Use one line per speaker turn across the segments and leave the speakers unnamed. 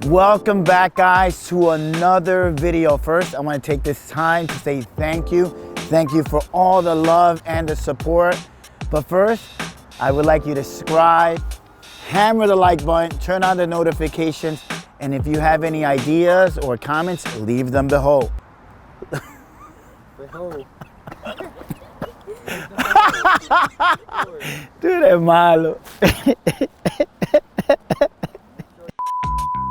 Welcome back, guys, to another video. First, I want to take this time to say thank you. Thank you for all the love and the support. But first, I would like you to subscribe, hammer the like button, turn on the notifications, and if you have any ideas or comments, leave them below. Tú eres malo.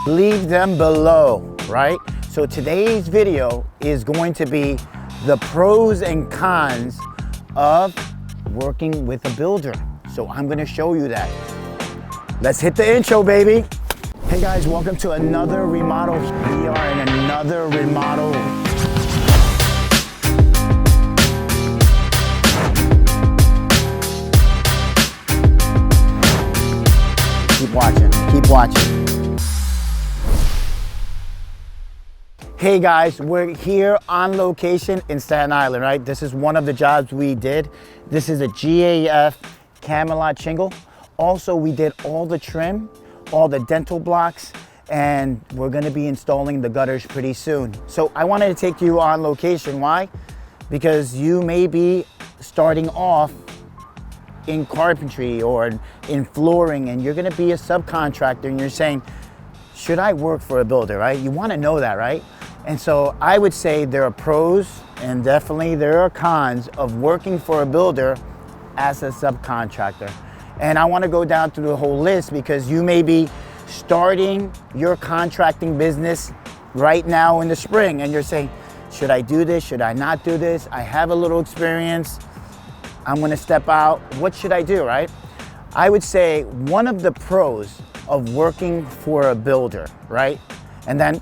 Leave them below, right? So today's video is going to be the pros and cons of working with a builder. So I'm gonna show you that. Let's hit the intro, baby. Hey guys, welcome to another remodel. We are in another remodel. Keep watching, keep watching. Hey guys, we're here on location in Staten Island, right? This is one of the jobs we did. This is a GAF Camelot shingle. Also, we did all the trim, all the dental blocks, and we're gonna be installing the gutters pretty soon. So I wanted to take you on location. Why? Because you may be starting off in carpentry or in flooring, and you're gonna be a subcontractor, and you're saying, should I work for a builder, right? You wanna know that, right? And so I would say there are pros and definitely there are cons of working for a builder as a subcontractor. And I want to go down through the whole list because you may be starting your contracting business right now in the spring and you're saying, should I do this? Should I not do this? I have a little experience. I'm going to step out. What should I do, right? I would say one of the pros of working for a builder, right? And then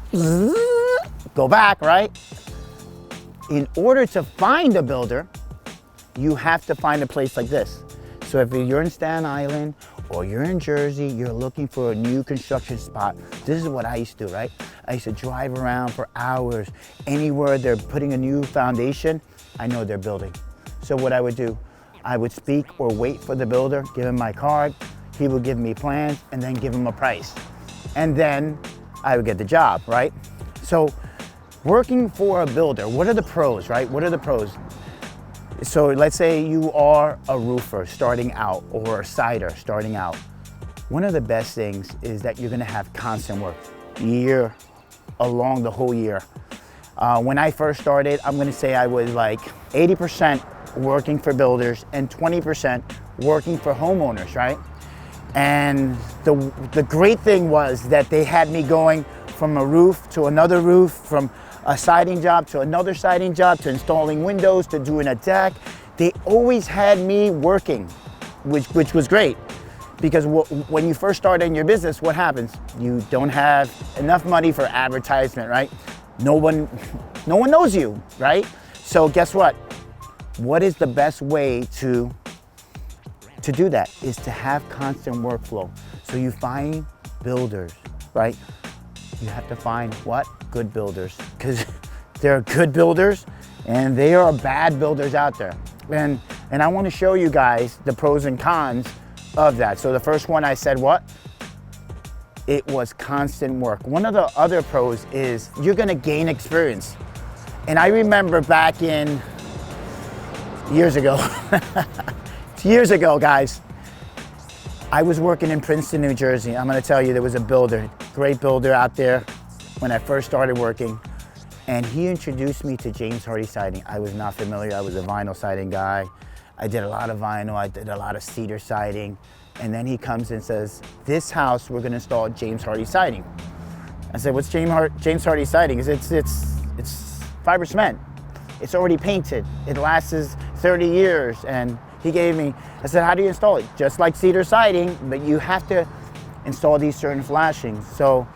go back, right? In order to find a builder, you have to find a place like this. So if you're in Staten Island or you're in Jersey, you're looking for a new construction spot, this is what I used to do, right? I used to drive around for hours. Anywhere they're putting a new foundation, I know they're building. So what I would do, I would speak or wait for the builder, give him my card, he would give me plans, and then give him a price. And then I would get the job, right? So working for a builder, what are the pros, right? What are the pros? So let's say you are a roofer starting out or a sider starting out. One of the best things is that you're gonna have constant work along the whole year. When I first started, I'm gonna say I was like 80% working for builders and 20% working for homeowners, right? And the great thing was that they had me going from a roof to another roof, from a siding job to another siding job, to installing windows, to doing a deck. They always had me working, which was great. Because when you first start in your business, what happens? You don't have enough money for advertisement, right? No one knows you, right? So guess what? What is the best way to do that? Is to have constant workflow. So you find builders, right? You have to find what? Good builders, because there are good builders and there are bad builders out there. And I want to show you guys the pros and cons of that. So the first one I said what? It was constant work. One of the other pros is you're gonna gain experience. And I remember back in years ago, years ago, guys, I was working in Princeton, New Jersey. I'm gonna tell you, there was a builder, great builder out there when I first started working. And he introduced me to James Hardie siding. I was not familiar, I was a vinyl siding guy. I did a lot of vinyl, I did a lot of cedar siding. And then he comes and says, this house, we're gonna install James Hardie siding. I said, what's James Hardie siding? It's fiber cement. It's already painted. It lasts 30 years. And he gave me, I said, how do you install it? Just like cedar siding, but you have to install these certain flashings. So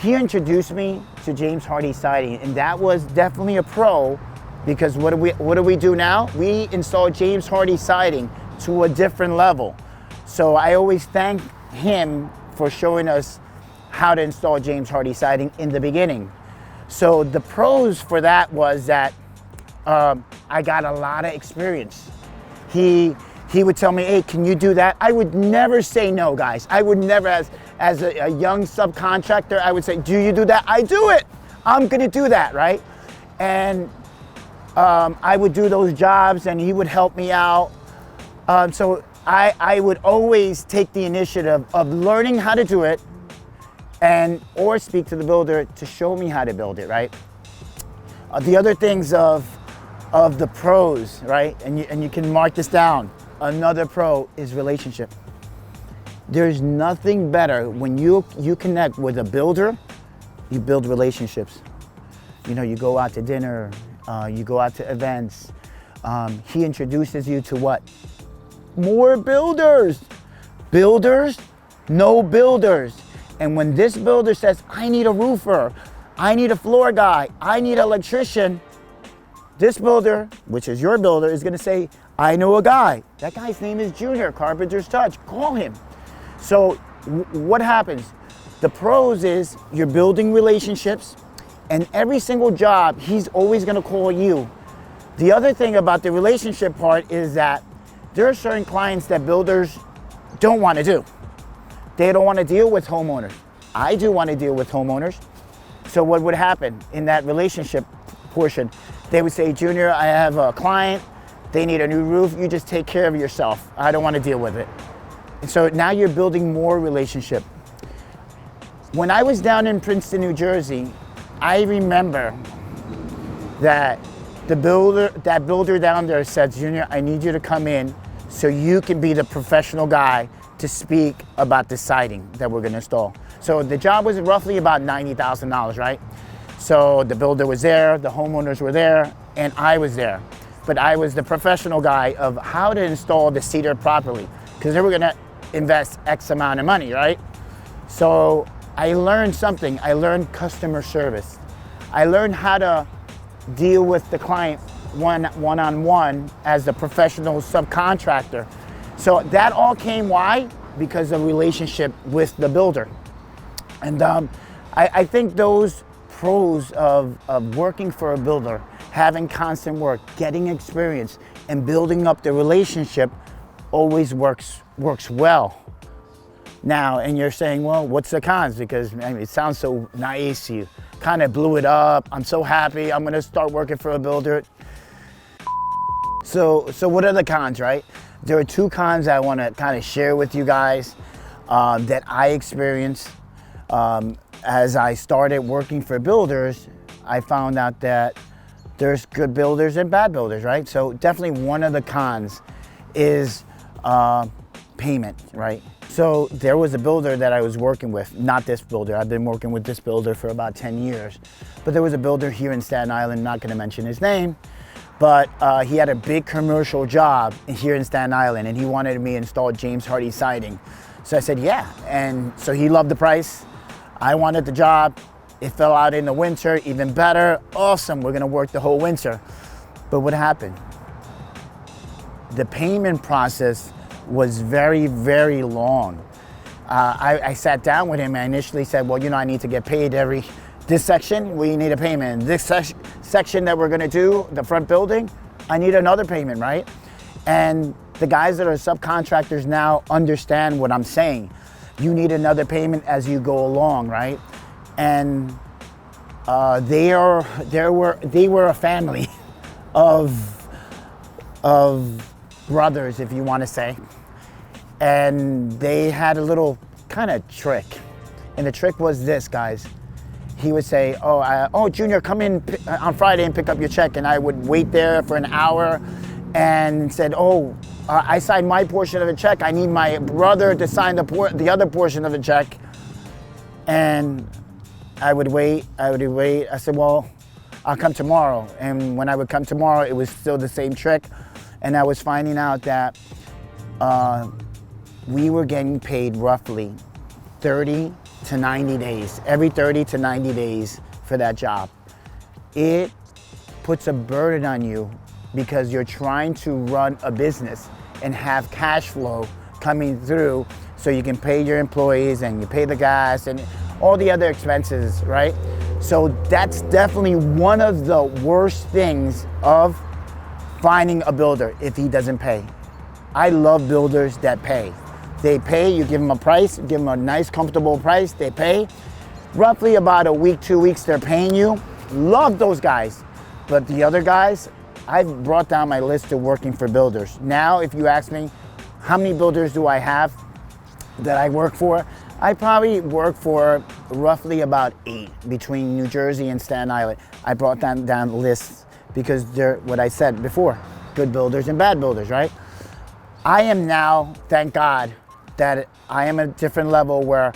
he introduced me to James Hardie siding, and that was definitely a pro, because what do we do now? We install James Hardie siding to a different level. So I always thank him for showing us how to install James Hardie siding in the beginning. So the pros for that was that I got a lot of experience. He would tell me, hey, can you do that? I would never say no, guys. I would never ask. as a young subcontractor, I would say, do you do that? I do it. I'm gonna do that, right? And I would do those jobs and he would help me out. So I would always take the initiative of learning how to do it or speak to the builder to show me how to build it, right? The other things of the pros, right? And you can mark this down. Another pro is relationship. There's nothing better when you connect with a builder, you build relationships. You know, you go out to dinner, you go out to events. He introduces you to what? More builders. Builders know builders. And when this builder says, I need a roofer, I need a floor guy, I need an electrician, this builder, which is your builder, is gonna say, I know a guy. That guy's name is Junior, Carpenter's Touch, call him. So what happens? The pros is you're building relationships, and every single job, he's always gonna call you. The other thing about the relationship part is that there are certain clients that builders don't wanna do. They don't wanna deal with homeowners. I do wanna deal with homeowners. So what would happen in that relationship portion? They would say, Junior, I have a client, they need a new roof, you just take care of yourself. I don't wanna deal with it. And so now you're building more relationship. When I was down in Princeton, New Jersey, I remember that that builder down there said, Junior, I need you to come in so you can be the professional guy to speak about the siding that we're gonna install. So the job was roughly about $90,000, right? So the builder was there, the homeowners were there, and I was there. But I was the professional guy of how to install the cedar properly, because they were gonna invest X amount of money, right? So I learned something. I learned customer service. I learned how to deal with the client one-on-one as the professional subcontractor. So that all came, why? Because of relationship with the builder. And I think those pros of working for a builder, having constant work, getting experience, and building up the relationship always works well. Now, and you're saying, well, what's the cons? Because I mean, it sounds so nice, you kind of blew it up. I'm so happy, I'm gonna start working for a builder. So what are the cons, right? There are two cons I wanna kind of share with you guys that I experienced. As I started working for builders, I found out that there's good builders and bad builders, right? So definitely one of the cons is payment, right? So there was a builder that I was working with, not this builder. I've been working with this builder for about 10 years. But there was a builder here in Staten Island, not gonna mention his name, but he had a big commercial job here in Staten Island and he wanted me to install James Hardie siding. So I said, yeah. And so he loved the price. I wanted the job. It fell out in the winter, even better. Awesome, we're gonna work the whole winter. But what happened? The payment process was very, very long. I sat down with him and I initially said, well, you know, I need to get paid this section, we need a payment. This section that we're gonna do, the front building, I need another payment, right? And the guys that are subcontractors now understand what I'm saying. You need another payment as you go along, right? And they were a family of brothers, if you want to say. And they had a little kind of trick. And the trick was this, guys. He would say, oh, Junior, come in on Friday and pick up your check. And I would wait there for an hour and said, I signed my portion of the check. I need my brother to sign the other portion of the check. And I would wait. I said, well, I'll come tomorrow. And when I would come tomorrow, it was still the same trick. And I was finding out that we were getting paid roughly 30 to 90 days, every 30 to 90 days for that job. It puts a burden on you because you're trying to run a business and have cash flow coming through so you can pay your employees and you pay the gas and all the other expenses, right? So that's definitely one of the worst things of finding a builder if he doesn't pay. I love builders that pay. They pay, you give them a price, give them a nice, comfortable price, they pay. Roughly about a week, 2 weeks, they're paying you. Love those guys. But the other guys, I've brought down my list to working for builders. Now, if you ask me, how many builders do I have that I work for? I probably work for roughly about 8 between New Jersey and Staten Island. I brought down lists because they're, what I said before, good builders and bad builders, right? I am now, thank God, that I am at a different level where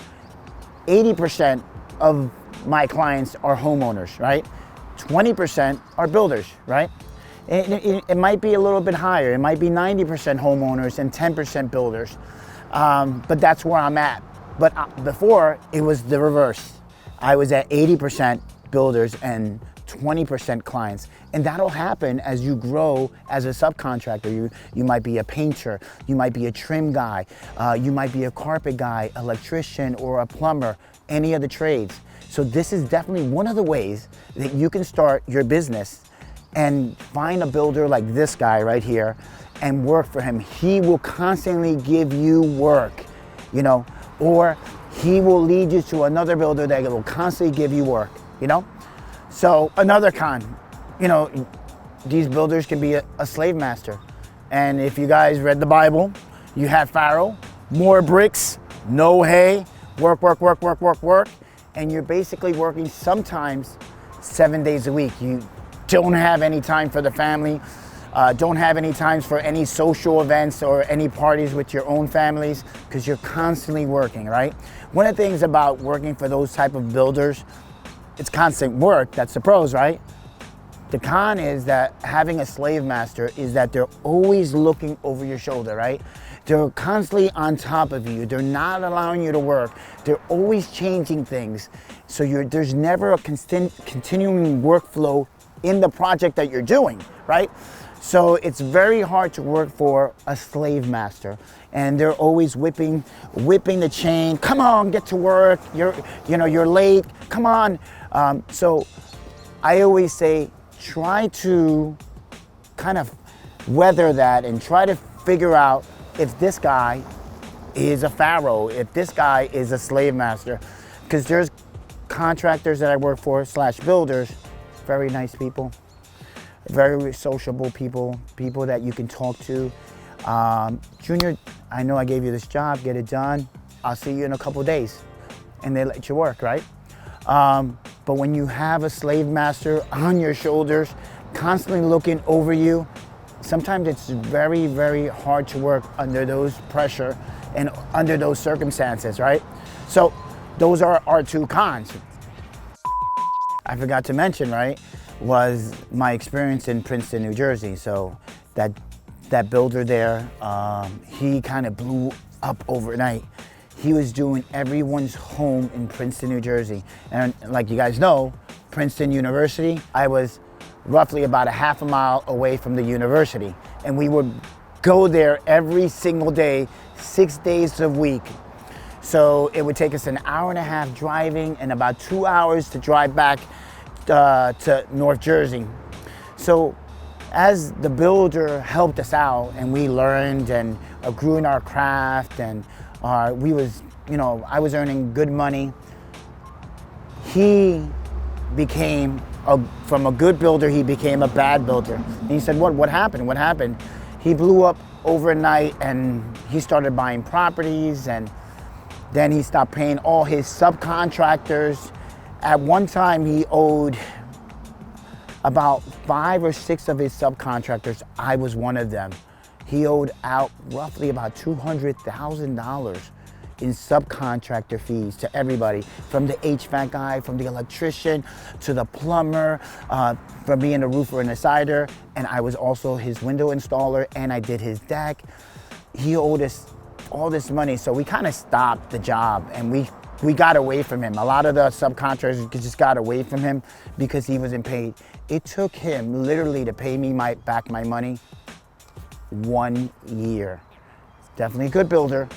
80% of my clients are homeowners, right? 20% are builders, right? It might be a little bit higher. It might be 90% homeowners and 10% builders. But that's where I'm at. But before, it was the reverse. I was at 80% builders and 20% clients. And that'll happen as you grow as a subcontractor. You might be a painter, you might be a trim guy, you might be a carpet guy, electrician, or a plumber, any of the trades. So this is definitely one of the ways that you can start your business and find a builder like this guy right here and work for him. He will constantly give you work, you know, or he will lead you to another builder that will constantly give you work, you know? So another con, you know, these builders can be a slave master. And if you guys read the Bible, you had Pharaoh, more bricks, no hay, work, work, work, work, work, work. And you're basically working sometimes 7 days a week. You don't have any time for the family, don't have any times for any social events or any parties with your own families because you're constantly working, right? One of the things about working for those type of builders, it's constant work, that's the pros, right? The con is that having a slave master is that they're always looking over your shoulder, right? They're constantly on top of you. They're not allowing you to work. They're always changing things. So there's never a continuing workflow in the project that you're doing, right? So it's very hard to work for a slave master. And they're always whipping the chain. Come on, get to work. You're late. Come on. So I always say, try to kind of weather that and try to figure out if this guy is a pharaoh, if this guy is a slave master. Because there's contractors that I work for / builders, very nice people, very sociable people, people that you can talk to. Junior, I know I gave you this job, get it done. I'll see you in a couple days. And they let you work, right? But when you have a slave master on your shoulders, constantly looking over you, sometimes it's very, very hard to work under those pressure and under those circumstances, right? So those are our 2 cons. I forgot to mention, right, was my experience in Princeton, New Jersey. So that builder there, he kind of blew up overnight. He was doing everyone's home in Princeton, New Jersey. And like you guys know, Princeton University, I was roughly about a half a mile away from the university. And we would go there every single day, 6 days a week. So it would take us an hour and a half driving and about 2 hours to drive back to North Jersey. So as the builder helped us out and we learned and grew in our craft and I was earning good money, he became, from a good builder, he became a bad builder. And he said, what happened? What happened? He blew up overnight and he started buying properties and then he stopped paying all his subcontractors. At one time, he owed about 5 or 6 of his subcontractors. I was one of them. He owed out roughly about $200,000 in subcontractor fees to everybody, from the HVAC guy, from the electrician, to the plumber, from being a roofer and a sider, and I was also his window installer, and I did his deck. He owed us all this money, so we kind of stopped the job, and we got away from him. A lot of the subcontractors just got away from him because he wasn't paid. It took him literally to pay me back my money 1 year. Definitely a good builder.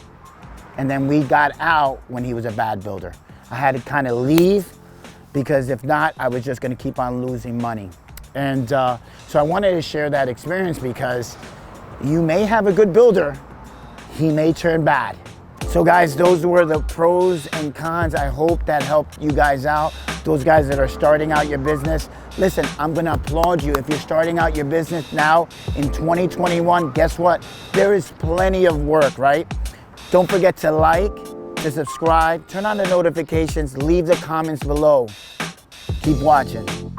And then we got out when he was a bad builder. I had to kind of leave because if not, I was just gonna keep on losing money. And so I wanted to share that experience because you may have a good builder, he may turn bad. So guys, those were the pros and cons. I hope that helped you guys out. Those guys that are starting out your business. Listen, I'm gonna applaud you. If you're starting out your business now in 2021, guess what? There is plenty of work, right? Don't forget to like, to subscribe, turn on the notifications, leave the comments below. Keep watching.